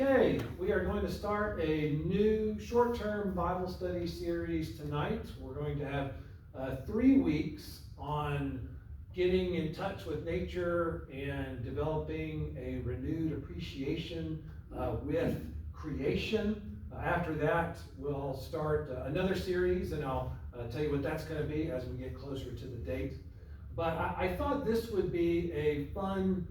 Okay, we are going to start a new short-term Bible study series tonight. We're going to have 3 weeks on getting in touch with nature and developing a renewed appreciation with creation. After that, we'll start another series, and I'll tell you what that's going to be as we get closer to the date. But I thought this would be a fun,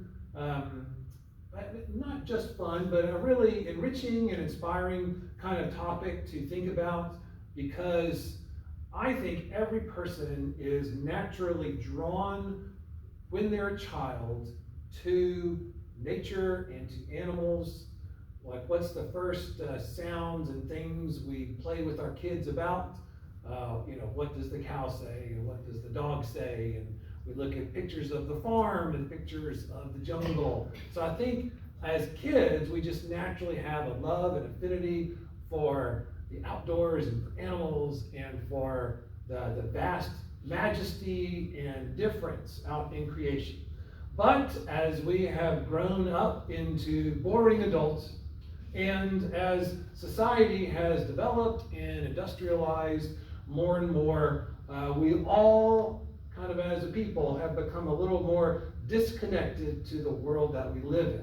not just fun, but a really enriching and inspiring kind of topic to think about, because I think every person is naturally drawn when they're a child to nature and to animals. Like, what's the first sounds and things we play with our kids about? What does the cow say, and what does the dog say? And we look at pictures of the farm and pictures of the jungle. So I think as kids, we just naturally have a love and affinity for the outdoors and for animals and for the vast majesty and difference out in creation. But as we have grown up into boring adults, and as society has developed and industrialized more and more, we all kind of as a people have become a little more disconnected to the world that we live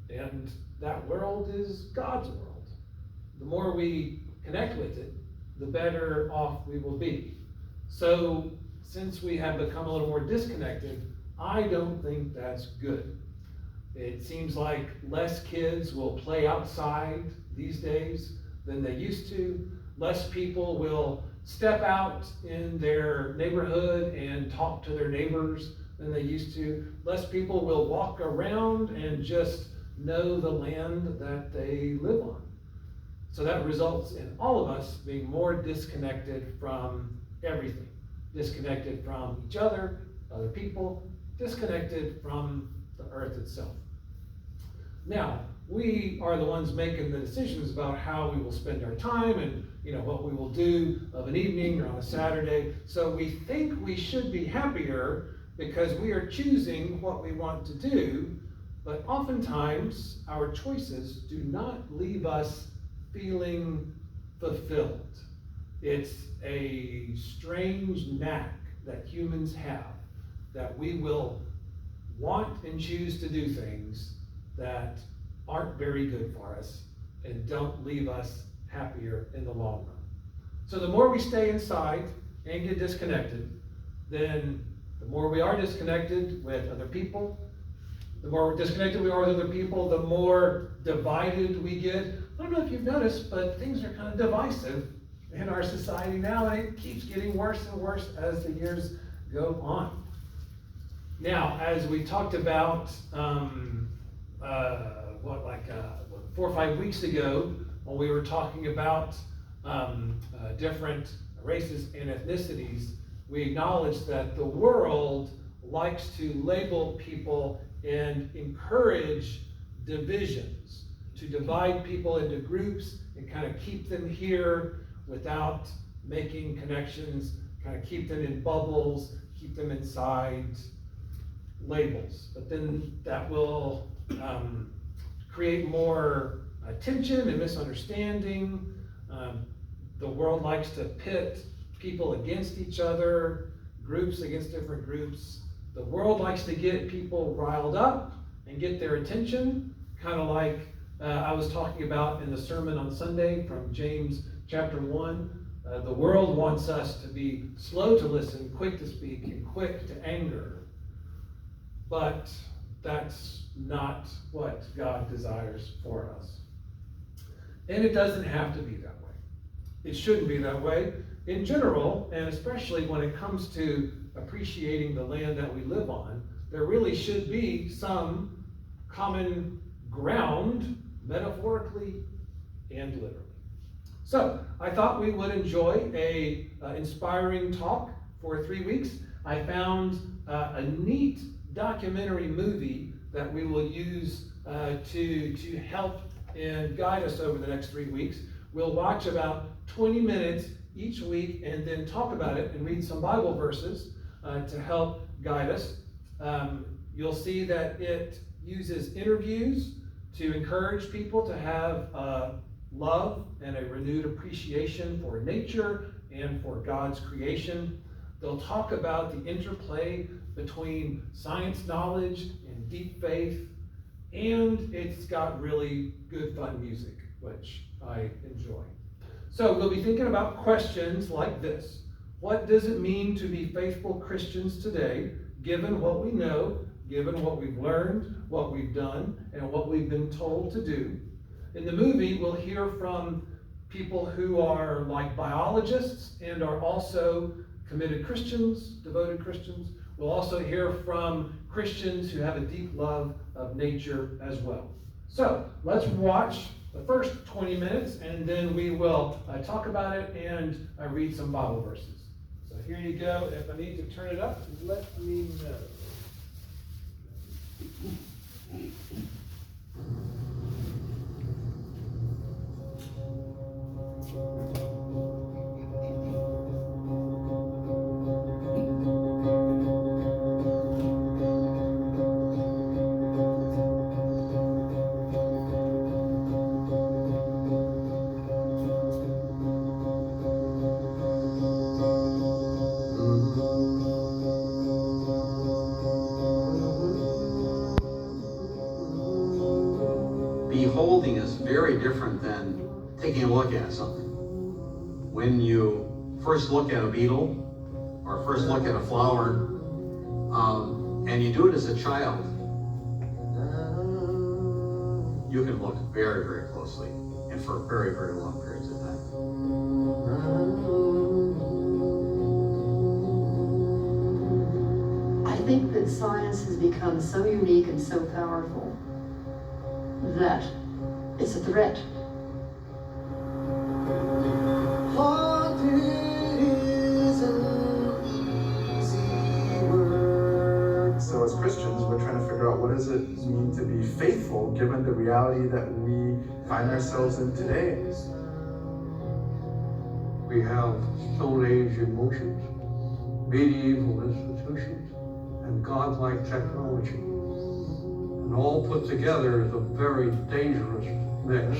in. And that world is God's world. The more we connect with it, the better off we will be. So since we have become a little more disconnected, I don't think that's good. It seems like less kids will play outside these days than they used to. Less people will step out in their neighborhood and talk to their neighbors than they used to. Less people will walk around and just know the land that they live on. So that results in all of us being more disconnected from everything. Disconnected from each other people, disconnected from the earth itself. Now, we are the ones making the decisions about how we will spend our time and what we will do of an evening or on a Saturday. So we think we should be happier because we are choosing what we want to do, but oftentimes our choices do not leave us feeling fulfilled. It's a strange knack that humans have, that we will want and choose to do things that aren't very good for us and don't leave us happier in the long run. So the more we stay inside and get disconnected, then the more we are disconnected with other people, the more disconnected we are with other people, the more divided we get. I don't know if you've noticed, but things are kind of divisive in our society now, and it keeps getting worse and worse as the years go on. Now, as we talked about 4 or 5 weeks ago, when we were talking about different races and ethnicities, we acknowledged that the world likes to label people and encourage divisions, to divide people into groups and kind of keep them here without making connections, kind of keep them in bubbles, keep them inside labels. But then that will create more tension and misunderstanding. The world likes to pit people against each other, groups against different groups. The world likes to get people riled up and get their attention, kind of like I was talking about in the sermon on Sunday from James chapter 1. The world wants us to be slow to listen, quick to speak, and quick to anger. But that's not what God desires for us. And it doesn't have to be that way. It shouldn't be that way in general, and especially when it comes to appreciating the land that we live on. There really should be some common ground, metaphorically and literally. So I thought we would enjoy a inspiring talk for 3 weeks. I found a neat documentary movie that we will use to help and guide us over the next 3 weeks. We'll watch about 20 minutes each week and then talk about it and read some Bible verses to help guide us. You'll see that it uses interviews to encourage people to have love and a renewed appreciation for nature and for God's creation. They'll talk about the interplay between science knowledge and deep faith, and it's got really good fun music, which I enjoy. So we'll be thinking about questions like this. What does it mean to be faithful Christians today, given what we know, given what we've learned, what we've done, and what we've been told to do? In the movie, we'll hear from people who are like biologists and are also committed Christians, devoted Christians. We'll also hear from Christians who have a deep love of nature as well. So let's watch the first 20 minutes, and then we will talk about it and read some Bible verses. So here you go. If I need to turn it up, let me know. Beholding is very different than taking a look at something. When you first look at a beetle or first look at a flower, and you do it as a child, you can look very, very closely and for very, very long periods of time. I think that science has become so unique and so powerful that it's a threat. So as Christians, we're trying to figure out what does it mean to be faithful given the reality that we find ourselves in today. We have Stone Age emotions, medieval institutions, and godlike technology. And all put together is a very dangerous mix.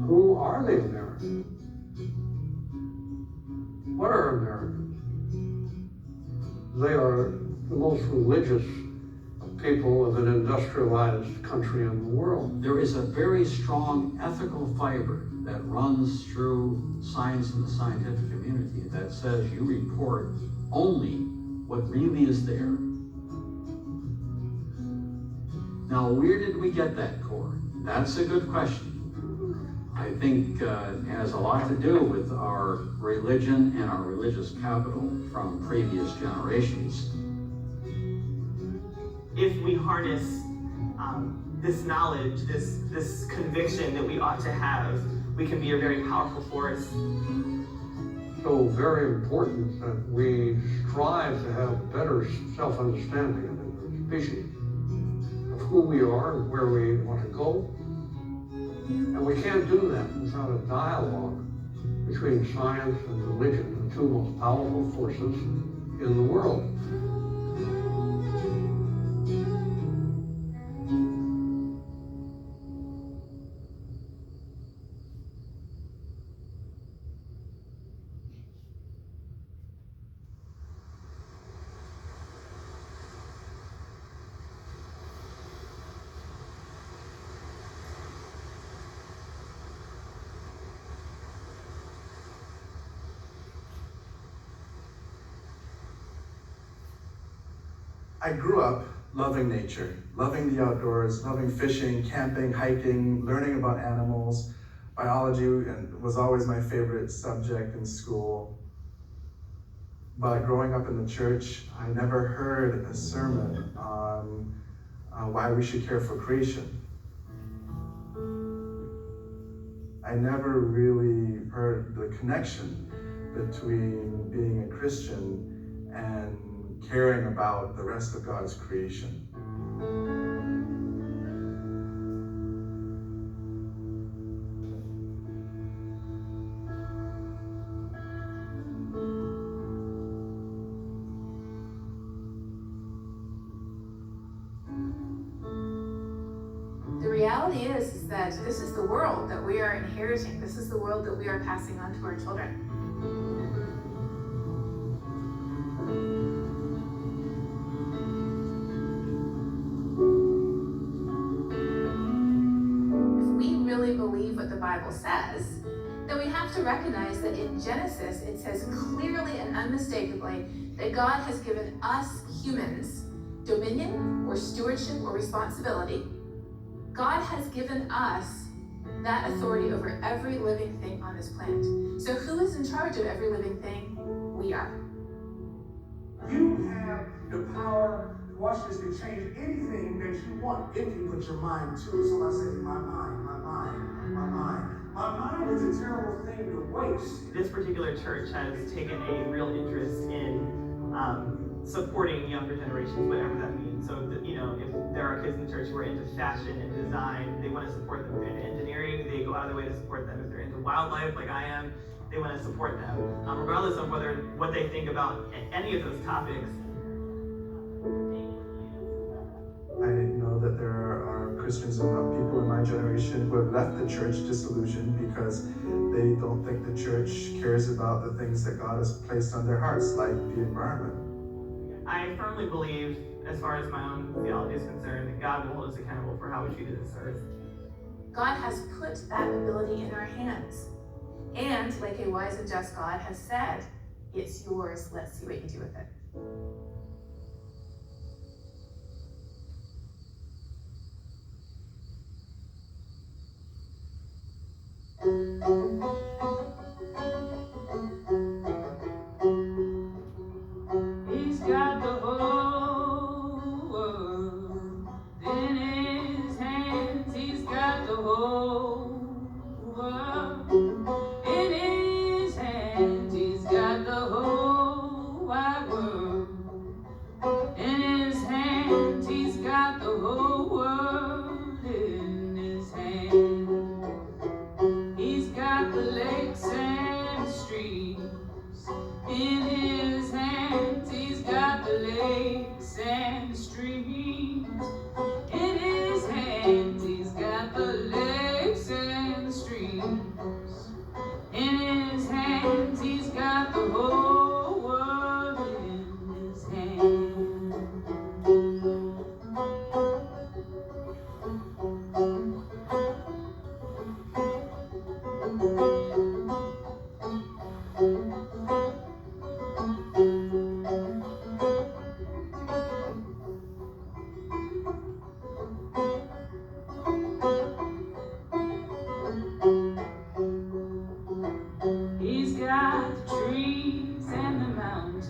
Who are the Americans? What are Americans? They are the most religious people of an industrialized country in the world. There is a very strong ethical fiber that runs through science and the scientific community that says you report only what really is there. Now, where did we get that core? That's a good question. I think it has a lot to do with our religion and our religious capital from previous generations. If we harness this knowledge, this conviction that we ought to have, we can be a very powerful force. So very important that we strive to have better self-understanding as a species of who we are and where we want to go. And we can't do that without a dialogue between science and religion, the two most powerful forces in the world. I grew up loving nature, loving the outdoors, loving fishing, camping, hiking, learning about animals. Biology was always my favorite subject in school. But growing up in the church, I never heard a sermon on why we should care for creation. I never really heard the connection between being a Christian and caring about the rest of God's creation. The reality is that this is the world that we are inheriting. This is the world that we are passing on to our children. If we really believe what the Bible says, then we have to recognize that in Genesis, it says clearly and unmistakably that God has given us humans dominion or stewardship or responsibility. God has given us that authority over every living thing on this planet. So who is in charge of every living thing? We are. You have the power, watch this, to change anything that you want if you put your mind to it. So I say, my mind, my mind, my mind. My mind is a terrible thing to waste. This particular church has taken a real interest in supporting younger generations, whatever that means. So, if there are kids in the church who are into fashion and design, they want to support them. If they're into engineering, they go out of their way to support them. If they're into wildlife, like I am, they want to support them. Regardless of what they think about any of those topics. I know that there are Christians and people in my generation who have left the church disillusioned because they don't think the church cares about the things that God has placed on their hearts, like the environment. I firmly believe, as far as my own theology is concerned, that God will hold us accountable for how we treated this earth. God has put that ability in our hands. And like a wise and just God has said, it's yours, let's see what you do with it. He's got the whole world in his hands. He's got the whole world in his hands. He's got the whole wide world in his hands. He's got the whole world in his hands. He's got the lakes and streams in his hands. He's got the lakes and streams in his hands. He's got the lakes and streams in his hands. He's got the whole world in his hands. He's got the trees and the mountains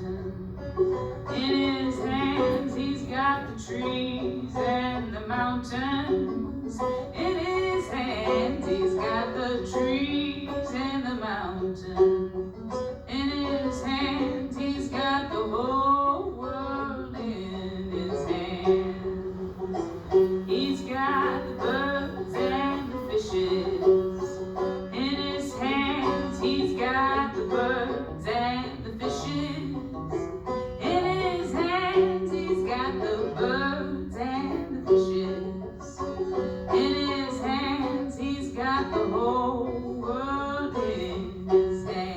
in his hands. He's got the trees and the mountains in his hands. He's got the trees and the mountains in his hands. He's got the whole world in his hands. He's got the birds and the fishes in his hands. He's got the birds and the fishes in his hands. He's got the birds and the fishes in his hands. He's got the whole world in his hands.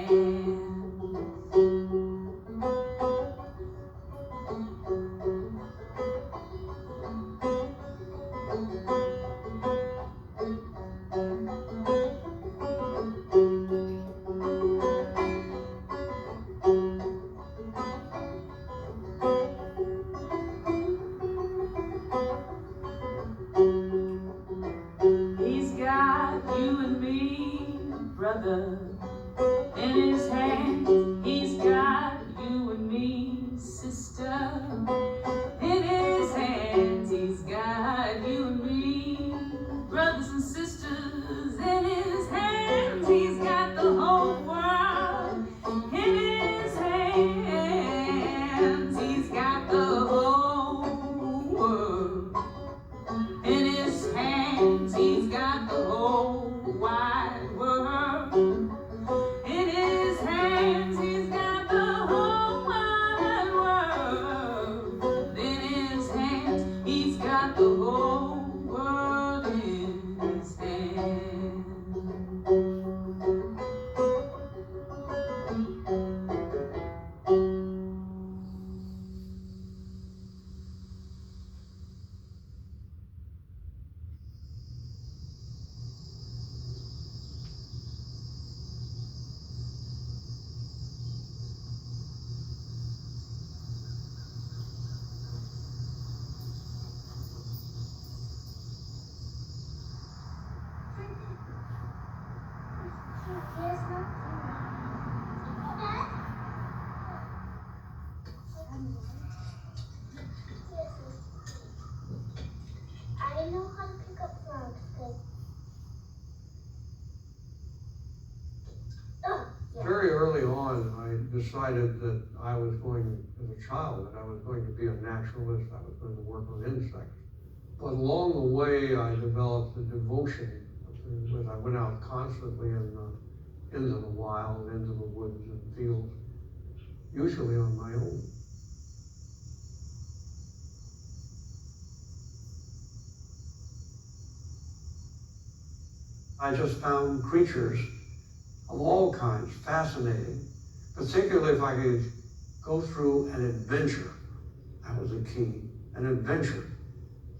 He's got you and me, brother, in his hand. He's got you and me, sister, in his hands. He's got you and me, brothers and sisters, in his hands. decided that I was going, as a child, that I was going to be a naturalist, I was going to work on insects. But along the way, I developed a devotion. I went out constantly into the wild, into the woods and fields, usually on my own. I just found creatures of all kinds fascinating, particularly if I could go through an adventure. That was the key, an adventure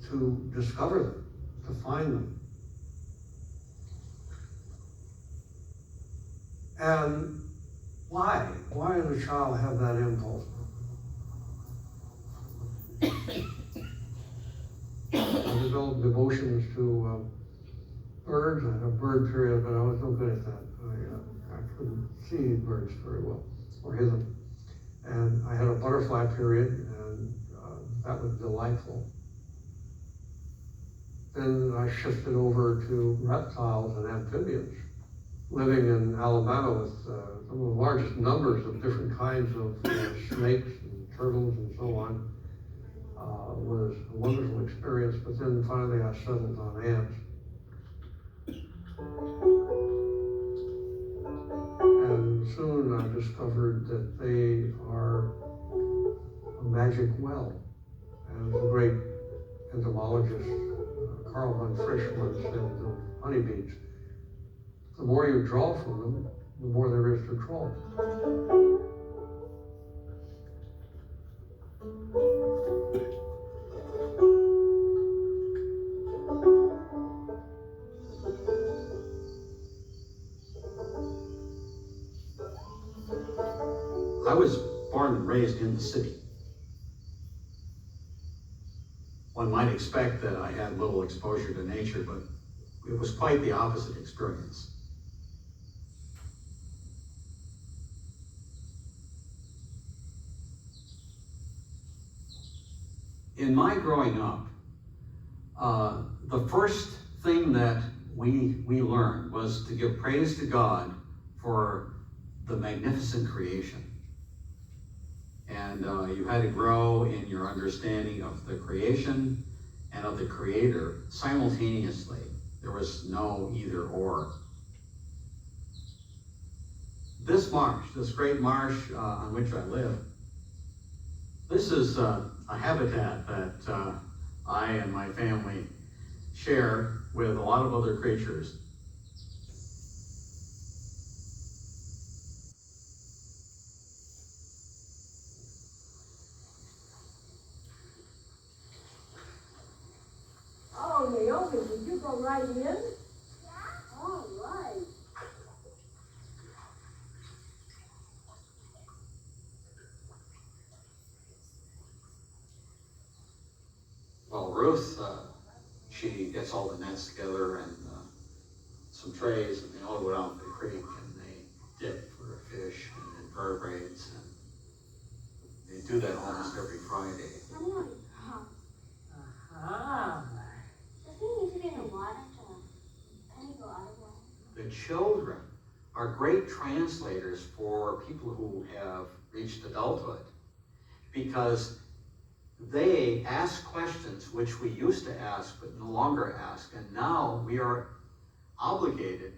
to discover them, to find them. And why? Why does a child have that impulse? I developed devotions to birds. I had a bird period, but I was no good at that. I couldn't see birds very well, or hear them. And I had a butterfly period, and that was delightful. Then I shifted over to reptiles and amphibians. Living in Alabama with some of the largest numbers of different kinds of snakes and turtles and so on was a wonderful experience. But then finally I settled on ants. And soon I discovered that they are a magic well. And the great entomologist Carl von Frisch once said of honeybees, the more you draw from them, the more there is to draw. I was born and raised in the city. One might expect that I had little exposure to nature, but it was quite the opposite experience. In my growing up, the first thing that we learned was to give praise to God for the magnificent creation. And you had to grow in your understanding of the creation and of the Creator simultaneously. There was no either or. This marsh, this great marsh on which I live, this is a habitat that I and my family share with a lot of other creatures. Oh, Naomi, did you go right in? Yeah. All right. Well, Ruth, she gets all the nets together and some trays, and they all go down to the creek and they dip for fish and invertebrates, and they do that almost every Friday. The children are great translators for people who have reached adulthood, because they ask questions which we used to ask but no longer ask, and now we are obligated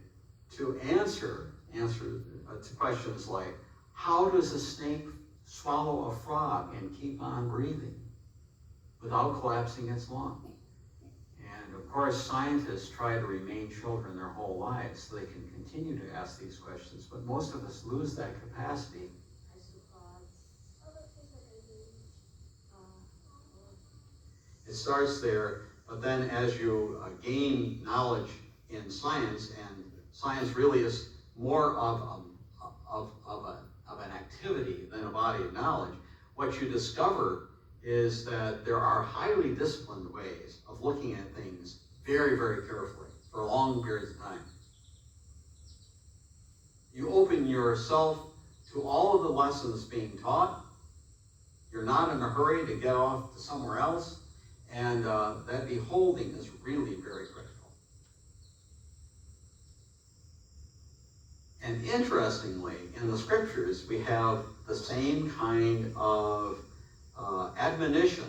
to answer to questions like, how does a snake swallow a frog and keep on breathing without collapsing its lung? And of course, scientists try to remain children their whole lives so they can continue to ask these questions, but most of us lose that capacity. It starts there, but then as you gain knowledge in science, and science really is more of an activity than a body of knowledge, what you discover is that there are highly disciplined ways of looking at things very, very carefully for long periods of time. You open yourself to all of the lessons being taught. You're not in a hurry to get off to somewhere else, and that beholding is really very critical. And interestingly, in the scriptures, we have the same kind of admonition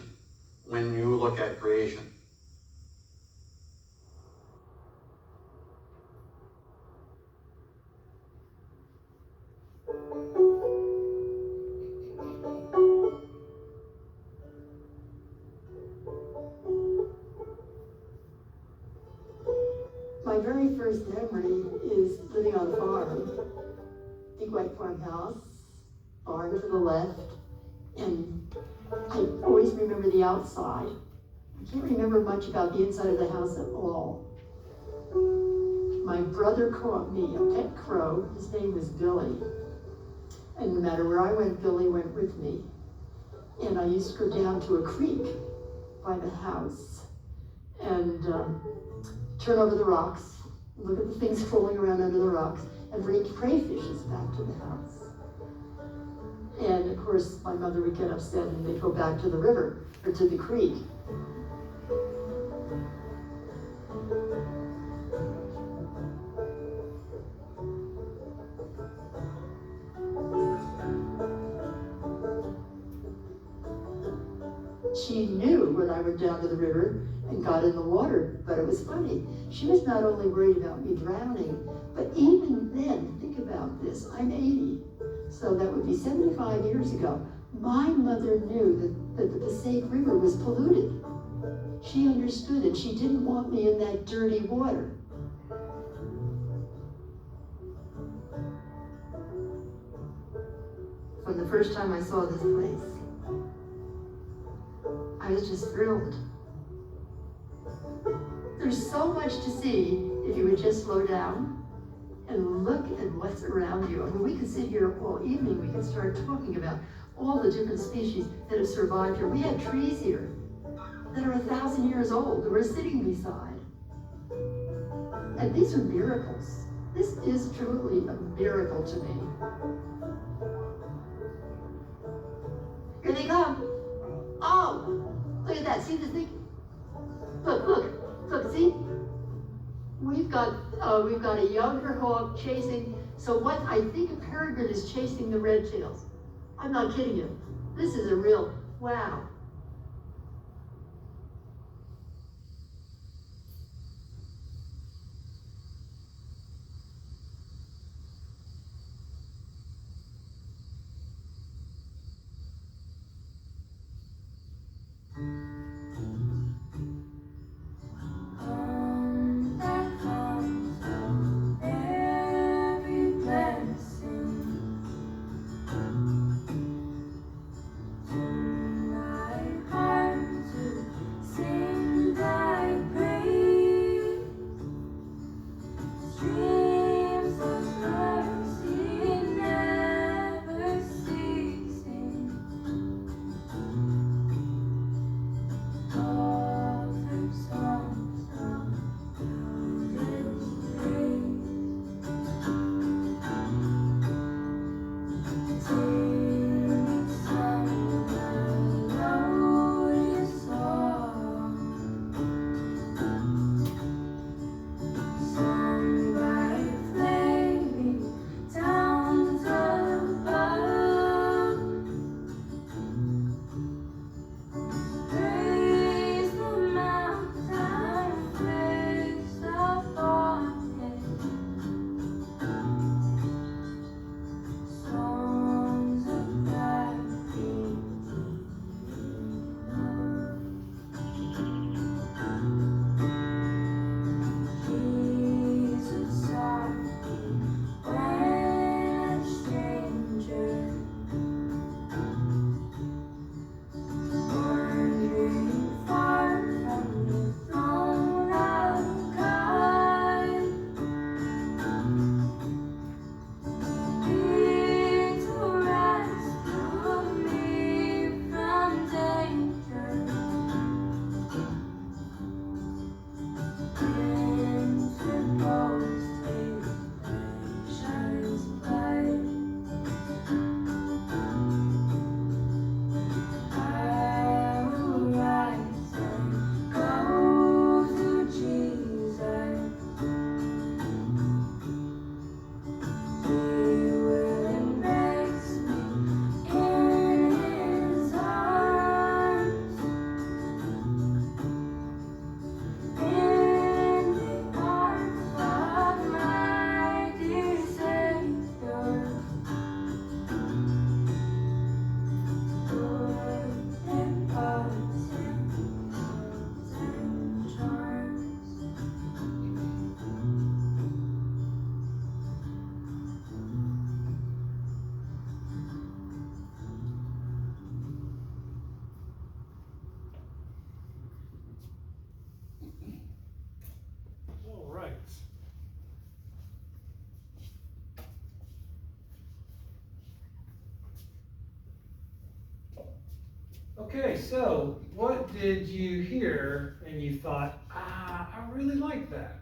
when you look at creation. My very first memory is living on a farm, big white farmhouse, barn to the left, and I always remember the outside. I can't remember much about the inside of the house at all. My brother caught me a pet crow. His name was Billy. And no matter where I went, Billy went with me. And I used to go down to a creek by the house and turn over the rocks, look at the things crawling around under the rocks, and bring crayfishes back to the house. And of course, my mother would get upset and they'd go back to the river, or to the creek. She knew when I went down to the river and got in the water, but it was funny. She was not only worried about me drowning, but even then, think about this, I'm 80, so that would be 75 years ago. My mother knew that the Passaic River was polluted. She understood it. She didn't want me in that dirty water. From the first time I saw this place, I was just thrilled. There's so much to see if you would just slow down and look at what's around you. I mean, we could sit here all evening. We could start talking about all the different species that have survived here. We have trees here that are 1,000 years old that we're sitting beside. And these are miracles. This is truly a miracle to me. Here they come. Oh, look at that. See this thing? Look, see? We've got a younger hawk chasing, so what I think a peregrine is chasing the red tails. I'm not kidding you. This is a real, wow. Tonight Okay, so what did you hear and you thought, I really like that?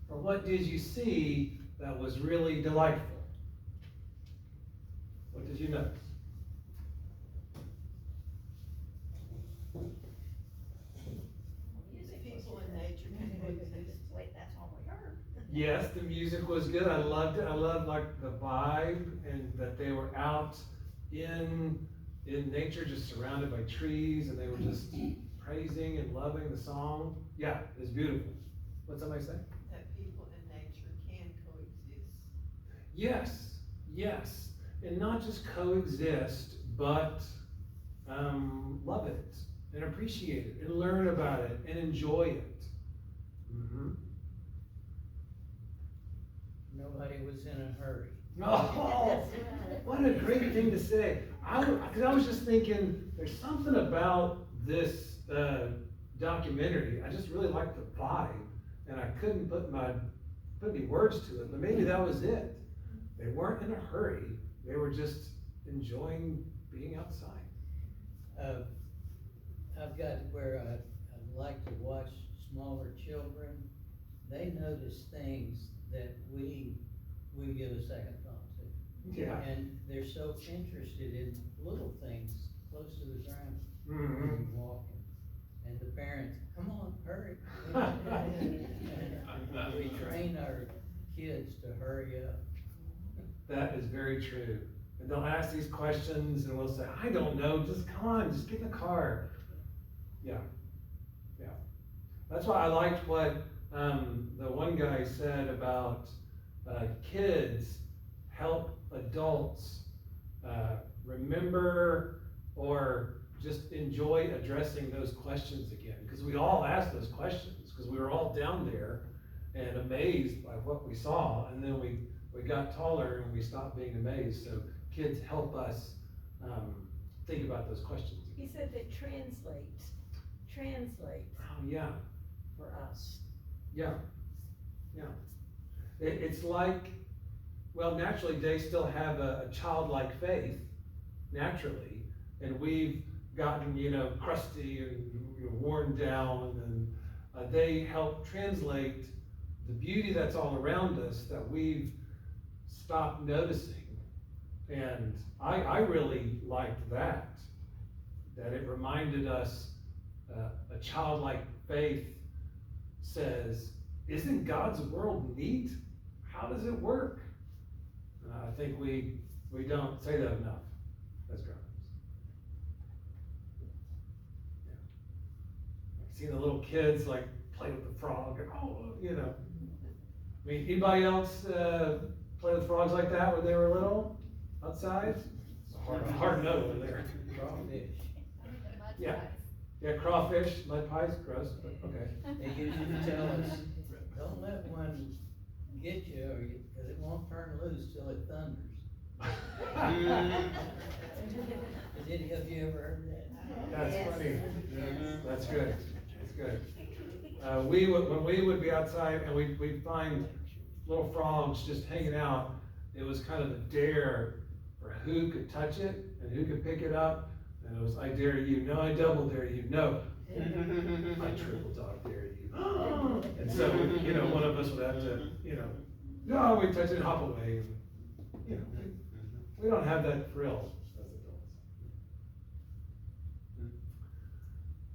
Or what did you see that was really delightful? What did you notice? People in nature can coexist. Wait, that's all we heard. Yes, the music was good. I loved it. I loved like the vibe and that they were out in nature, just surrounded by trees, and they were just praising and loving the song. Yeah, it's beautiful. What's somebody say? That people in nature can coexist. Yes, yes. And not just coexist, but love it and appreciate it and learn about it and enjoy it. Mm-hmm. Nobody was in a hurry. Oh, what a great thing to say. Because I was just thinking, there's something about this documentary. I just really liked the vibe, and I couldn't put any words to it, but maybe that was it. They weren't in a hurry. They were just enjoying being outside. I've got where I like to watch smaller children. They notice things that we give a second thought to. Yeah. And they're so interested in little things close to the ground. Mm-hmm. Walking. And the parents, come on, hurry. And we train our kids to hurry up. That is very true. And they'll ask these questions and we'll say, I don't know, just come on, just get in the car. Yeah, yeah. That's why I liked what the one guy said about kids help adults remember or just enjoy addressing those questions again. Because we all asked those questions, because we were all down there and amazed by what we saw, and then we got taller and we stopped being amazed. So kids help us think about those questions. He said they translate Oh, yeah. for us. Yeah, yeah. It's like, well, naturally they still have a childlike faith, naturally, and we've gotten, crusty and worn down, and they help translate the beauty that's all around us that we've stopped noticing. And I really liked that it reminded us a childlike faith says, isn't God's world neat? How does it work? I think we don't say that enough as grown-ups. Yeah. I've seen the little kids like play with the frog, and I mean, anybody else play with frogs like that when they were little outside? It's hard no over there. Crawfish. Yeah. Yeah, crawfish, mud pies, gross, but okay. They usually tell us, don't let one get you, because it won't turn loose till it thunders. Has any of you ever heard that? That's funny. That's good. That's good. When we would be outside and we'd find little frogs just hanging out, it was kind of a dare for who could touch it and who could pick it up. And it was, I dare you, no, I double dare you, no, I triple dog dare you. And so, one of us would have to, no, we touch it and hop away. We don't have that thrill as adults.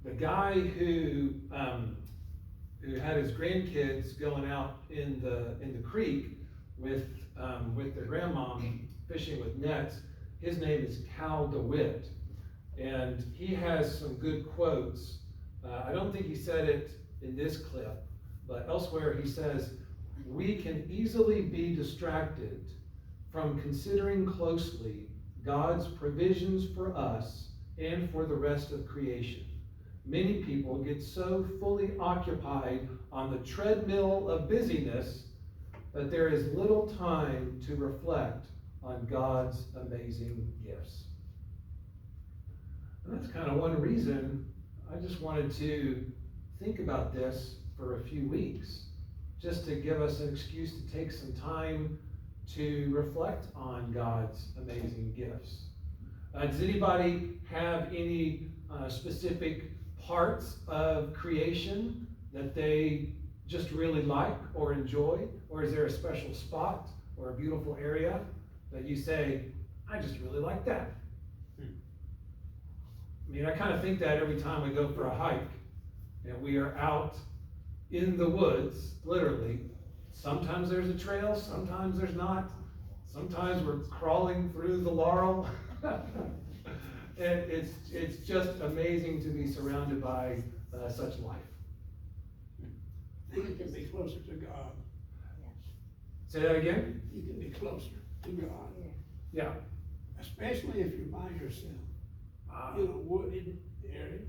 The guy who had his grandkids going out in the creek with their grandmom fishing with nets, his name is Cal DeWitt. And he has some good quotes. I don't think he said it in this clip, but elsewhere he says, we can easily be distracted from considering closely God's provisions for us and for the rest of creation. Many people get so fully occupied on the treadmill of busyness that there is little time to reflect on God's amazing gifts. And that's kind of one reason I just wanted to think about this for a few weeks, just to give us an excuse to take some time to reflect on God's amazing gifts. Does anybody have any specific parts of creation that they just really like or enjoy? Or is there a special spot or a beautiful area that you say, I just really like that? I mean, I kind of think that every time we go for a hike and we are out in the woods, literally. Sometimes there's a trail, sometimes there's not. Sometimes we're crawling through the laurel. And it's just amazing to be surrounded by such life. You can be closer to God. Say that again? You can be closer to God. Yeah. Especially if you're by yourself. Wooded area.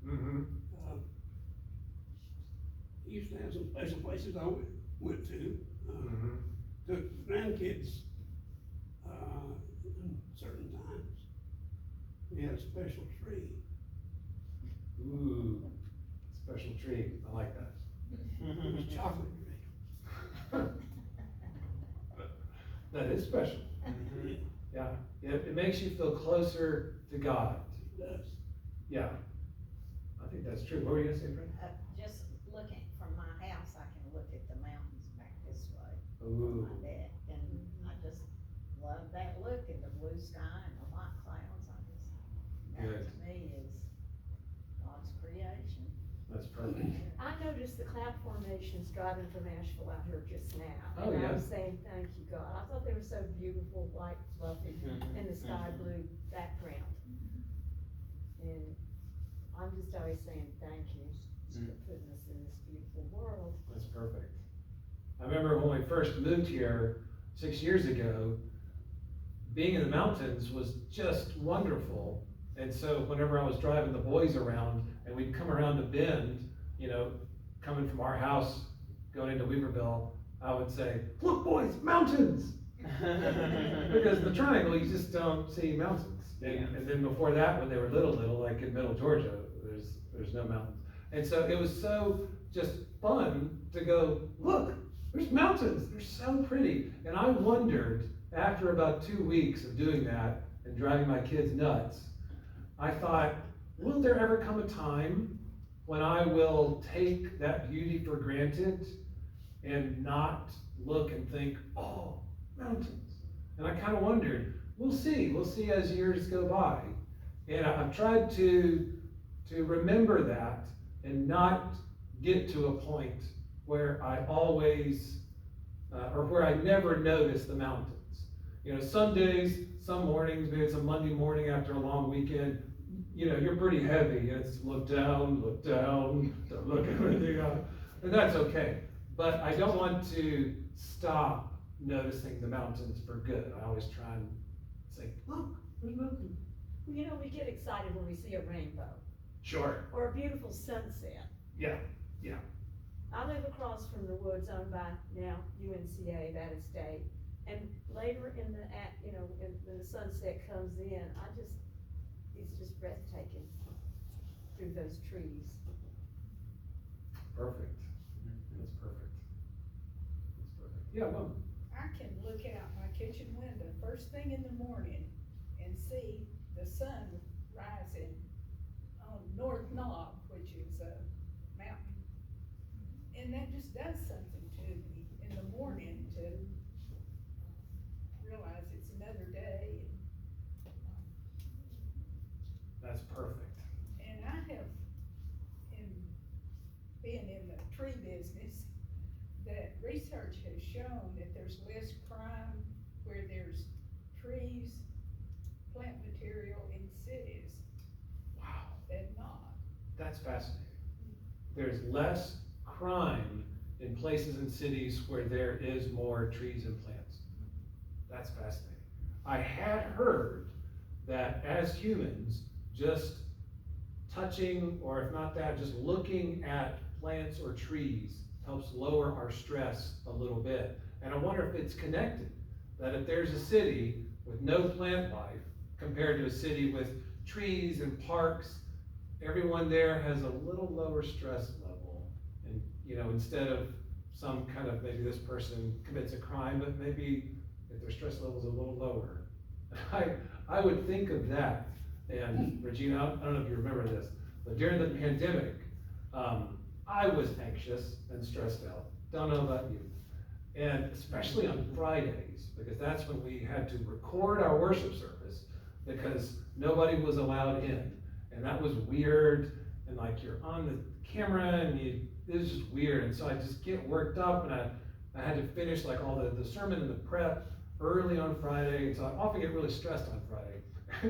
Mm-hmm. Used to have some special places I went to. Took grandkids certain times. We had a special tree. Ooh, special tree. I like that. It was chocolate tree. That is special. Yeah. It makes you feel closer to God. It does. Yeah. I think that's true. What were you gonna say, Fred? Just looking from my house, I can look at the mountains back this way. Ooh. On my deck, and I just love that look at the blue sky and the white clouds. That Good. to me is God's creation. That's perfect. I noticed the cloud formations driving from Asheville out here just now. Oh, And I yeah. was saying, thank you, God. I thought they were so beautiful, white, fluffy, in the sky blue background. And I'm just always saying, thank you for putting us in this beautiful world. That's perfect. I remember when we first moved here 6 years ago, being in the mountains was just wonderful. And so whenever I was driving the boys around and we'd come around the bend, coming from our house, going into Weaverville, I would say, look boys, mountains! Because the triangle, you just don't see mountains. And then before that, when they were little, like in Middle Georgia, there's no mountains. And so it was so just fun to go, look, there's mountains, they're so pretty. And I wondered, after about 2 weeks of doing that and driving my kids nuts, I thought, will there ever come a time when I will take that beauty for granted and not look and think, oh, mountains? And I kind of wondered, we'll see as years go by. And I've tried to remember that and not get to a point where I always, or where I never notice the mountains. Some days, some mornings, maybe it's a Monday morning after a long weekend, you're pretty heavy. It's look down, don't look at everything up. And that's okay. But I don't want to stop noticing the mountains for good. I always try and say, look, there's mountains. We get excited when we see a rainbow. Sure. Or a beautiful sunset. Yeah. I live across from the woods owned by now UNCA, that estate. And later in when the sunset comes in, it's just breathtaking through those trees. Perfect. That's perfect. Yeah, Mom. I can look out my kitchen window first thing in the morning and see the sun rising on North Knob, which is a mountain. And that just does something to me in the morning to realize it's another day. That's perfect. And I have, being in the tree business, that research has shown that there's less crime where there's trees, plant material in cities. Wow. Than not. That's fascinating. There's less crime in places and cities where there is more trees and plants. That's fascinating. I had heard that as humans, just touching, or if not that, just looking at plants or trees helps lower our stress a little bit. And I wonder if it's connected, that if there's a city with no plant life compared to a city with trees and parks, everyone there has a little lower stress level. And, instead of some kind of, maybe this person commits a crime, but maybe if their stress level is a little lower. I would think of that And Regina, I don't know if you remember this, but during the pandemic, I was anxious and stressed out. Don't know about you. And especially on Fridays, because that's when we had to record our worship service because nobody was allowed in. And that was weird. And like you're on the camera and it was just weird. And so I just get worked up and I had to finish like all the sermon and the prep early on Friday. And so I often get really stressed on Friday.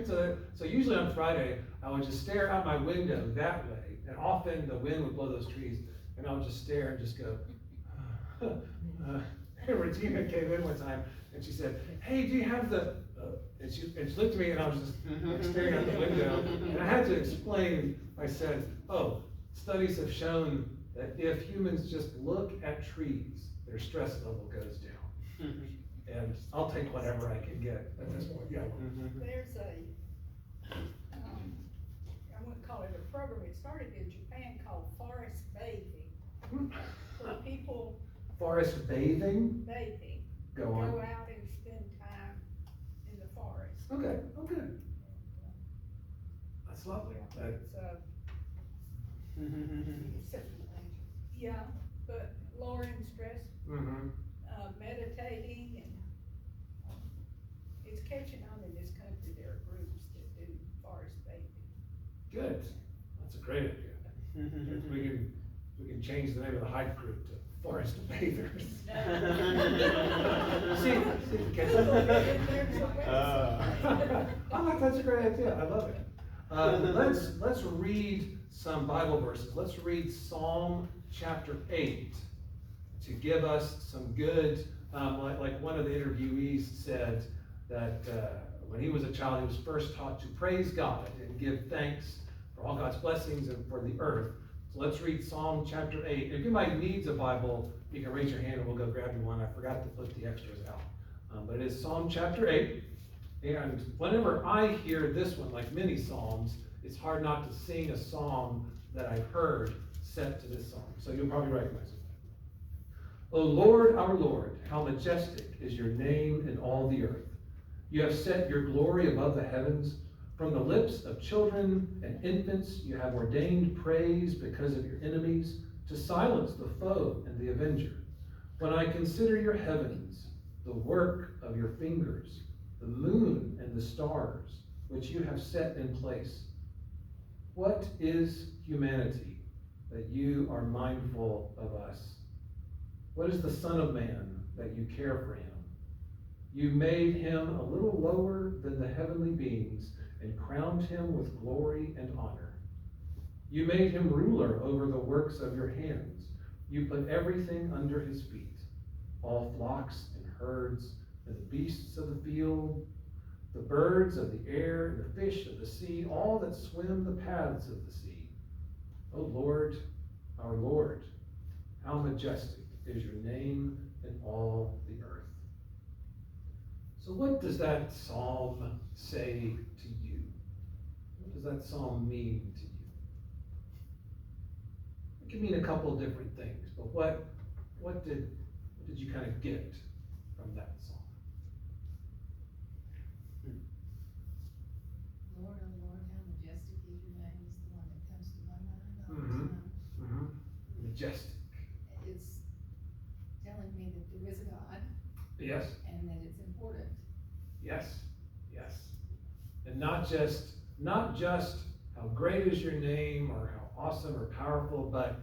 So usually on Friday, I would just stare out my window that way. And often the wind would blow those trees and I would just stare and just go, and Regina came in one time and she said, hey, do you have the, and she looked at me and I was just staring out the window. And I had to explain, I said, oh, studies have shown that if humans just look at trees, their stress level goes down. And I'll take whatever I can get at this point, yeah. There's I wouldn't call it a program, it started in Japan called forest bathing. For people Forest bathing? Go on. Go out and spend time in the forest. Okay, oh good. That's lovely. Yeah, but lowering stress, Mm-hmm. meditating, and it's catching on in this country. There are groups that do forest bathing. Good. That's a great idea. We can change the name of the hike group to Forest Bathers. See, catch that's a great idea. I love it. Let's read some Bible verses. Let's read Psalm chapter 8 to give us some good, like one of the interviewees said that when he was a child, he was first taught to praise God and give thanks for all God's blessings and for the earth. So let's read Psalm chapter 8. If anybody needs a Bible, you can raise your hand and we'll go grab you one. I forgot to put the extras out. But it is Psalm chapter 8. And whenever I hear this one, like many Psalms, it's hard not to sing a psalm that I've heard set to this song. So you'll probably recognize it. O Lord, our Lord, how majestic is your name in all the earth. You have set your glory above the heavens. From the lips of children and infants you have ordained praise because of your enemies, to silence the foe and the avenger. When I consider your heavens, the work of your fingers, the moon and the stars, which you have set in place. What is humanity that you are mindful of us? What is the Son of Man that you care for him? You made him a little lower than the heavenly beings and crowned him with glory and honor. You made him ruler over the works of your hands. You put everything under his feet, all flocks and herds and the beasts of the field, the birds of the air and the fish of the sea, all that swim the paths of the sea. O Lord, our Lord, how majestic is your name in all the earth. So what does that psalm say to you? What does that psalm mean to you? It can mean a couple of different things, but what did you kind of get from that psalm? Lord, oh Lord, how majestic is your name is the one that comes to my mind all the time. Mm-hmm. Majestic. It's telling me that there is a God. Yes. And that it's important. Yes. Yes. And not just how great is your name or how awesome or powerful, but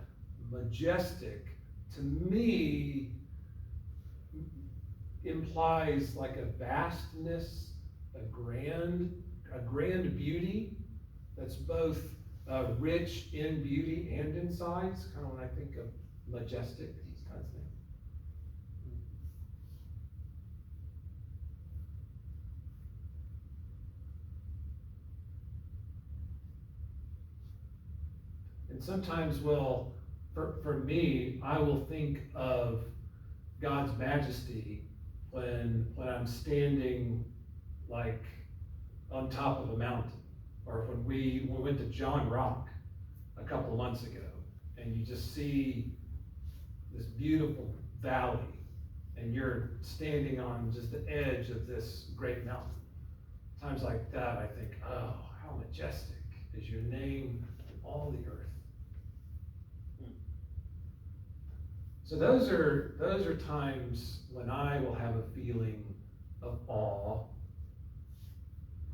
majestic to me implies like a vastness, a grand beauty that's both rich in beauty and in size, kind of when I think of majestic, these kinds of things. And sometimes for me, I will think of God's majesty when I'm standing like on top of a mountain, or when we went to John Rock a couple of months ago, and you just see this beautiful valley, and you're standing on just the edge of this great mountain. Times like that, I think, oh, how So those are times when I will have a feeling of awe.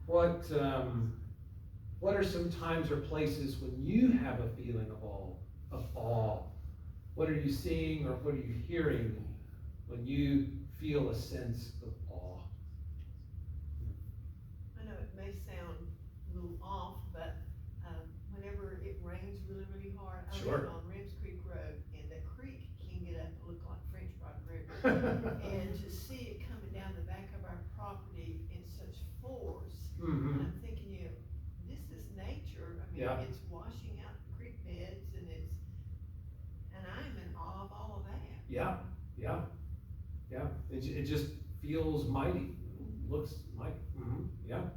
What are some times or places when you have a feeling of awe? What are you seeing or what are you hearing when you feel a sense of awe? I know it may sound a little off, but whenever it rains really, really hard, I Sure. live on Reeves Creek Road, and the creek can get up and look like French Broad River. And to see it coming down the back of our property in such force, Mm-hmm. and I'm thinking, this is nature. I mean, Yeah. it's washing out the creek beds, and I'm in awe of all of that. Yeah. It just feels mighty, looks mighty. Mm-hmm. Yeah.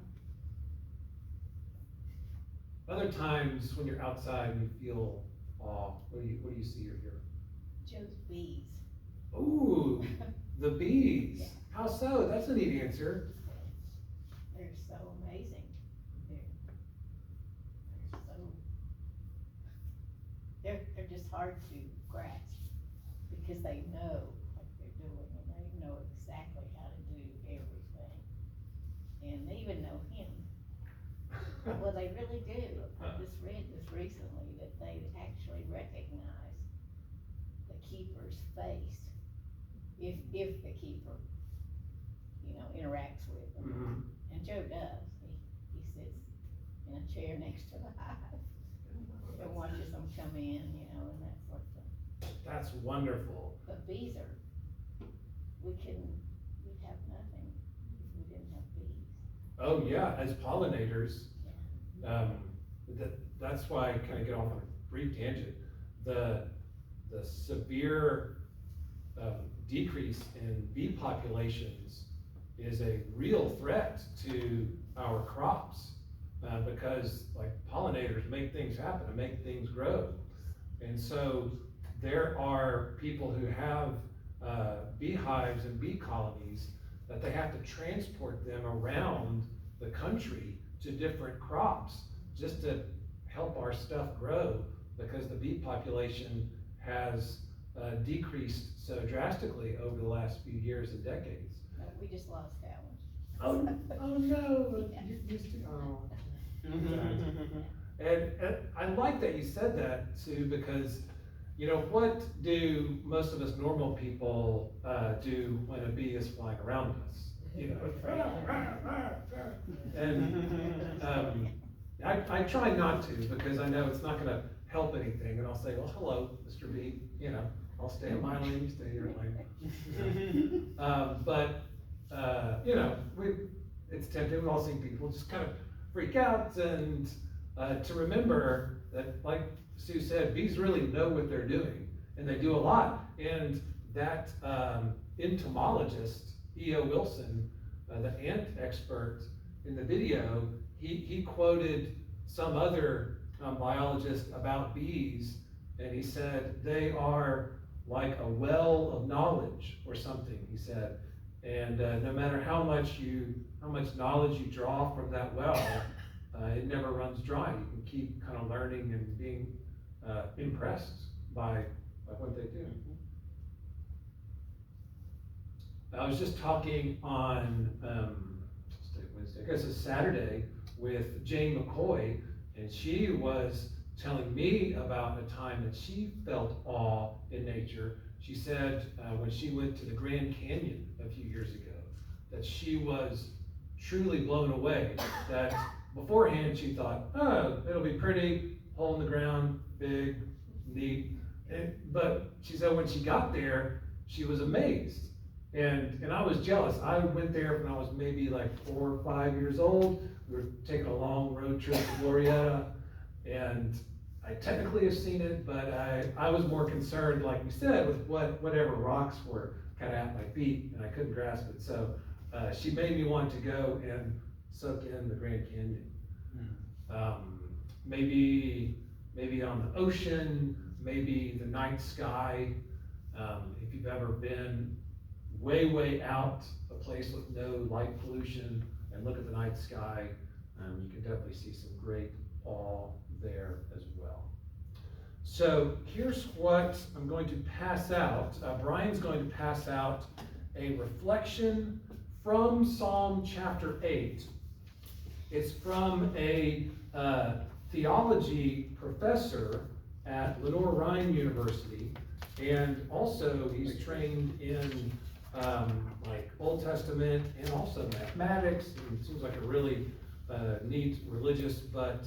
Other times when you're outside and you feel awe, what do you see or hear? Joe's bees. Ooh, the bees. Yeah. How so? That's a neat answer. They're so amazing. They're just hard to grasp because they know what they're doing and they know exactly how to do everything. And they even know him. Well, they really do. I just read this recently that they actually recognize the keeper's face if the keeper, interacts with them. Mm-hmm. And Joe does. He sits in a chair next to the hive and watches them come in, and that sort of thing. That's wonderful. But bees we'd have nothing if we didn't have bees. Oh yeah, as pollinators, that's why I kind of get off on a brief tangent. The severe decrease in bee populations is a real threat to our crops because like pollinators make things happen and make things grow. And so there are people who have beehives and bee colonies that they have to transport them around the country to different crops just to help our stuff grow because the bee population has decreased so drastically over the last few years and decades. We just lost that one. Oh no! Yeah. And I like that you said that, Sue, because what do most of us normal people do when a bee is flying around us? And I try not to because I know it's not going to help anything, and I'll say, well, hello, Mr. B. I'll stay in my lane, you stay in your lane. But it's tempting. We've all seen people just kind of freak out, and to remember that, like Sue said, bees really know what they're doing, and they do a lot. And that entomologist, E.O. Wilson, the ant expert in the video, he quoted some other biologist about bees, and he said they are like a well of knowledge or something, he said. And no matter how much knowledge you draw from that well, it never runs dry. You can keep kind of learning and being impressed by what they do. I was just talking on Wednesday, I guess it's Saturday, with Jane McCoy, and she was telling me about a time that she felt awe in nature. She said when she went to the Grand Canyon a few years ago, that she was truly blown away. That beforehand she thought, oh, it'll be pretty, hole in the ground, big, neat. But she said when she got there, she was amazed. And I was jealous. I went there when I was maybe like 4 or 5 years old. We were taking a long road trip to Glorieta, and I technically have seen it, but I was more concerned, like we said, with whatever rocks were kind of at my feet, and I couldn't grasp it. So she made me want to go and soak in the Grand Canyon. Maybe on the ocean, maybe the night sky. If you've ever been way out, a place with no light pollution, and look at the night sky, you can definitely see some great awe there as well. So here's what I'm going to pass out. Brian's going to pass out a reflection from Psalm chapter 8. It's from a theology professor at Lenoir-Rhyne University, and also he's trained in like Old Testament and also mathematics. He seems like a really neat religious but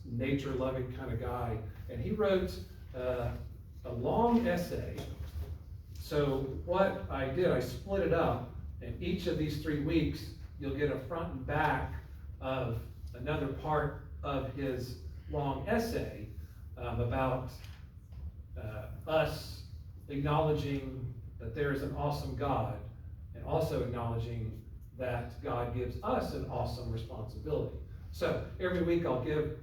nature-loving kind of guy. And he wrote a long essay. So what I did, I split it up, and each of these 3 weeks, you'll get a front and back of another part of his long essay about us acknowledging that there is an awesome God, and also acknowledging that God gives us an awesome responsibility. So every week I'll give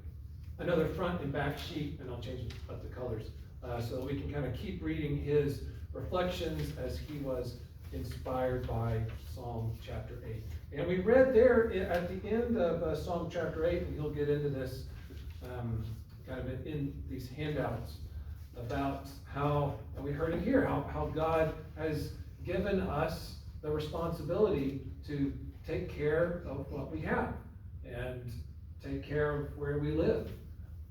another front and back sheet, and I'll change up the colors so that we can kind of keep reading his reflections as he was inspired by Psalm chapter 8. And we read there at the end of Psalm chapter 8, and he'll get into this kind of in these handouts about how, and we heard it here, how God has given us the responsibility to take care of what we have and take care of where we live.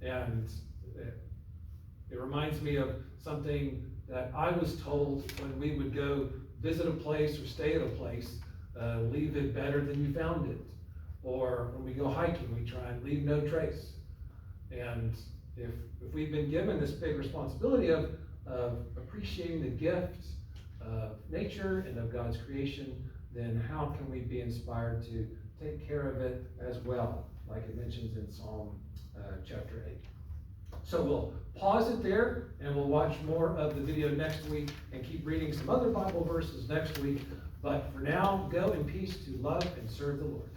And it reminds me of something that I was told when we would go visit a place or stay at a place, leave it better than you found it. Or when we go hiking, we try and leave no trace. And if we've been given this big responsibility of appreciating the gift of nature and of God's creation, then how can we be inspired to take care of it as well, like it mentions in Psalm chapter 8. So we'll pause it there, and we'll watch more of the video next week and keep reading some other Bible verses next week. But for now, go in peace to love and serve the Lord.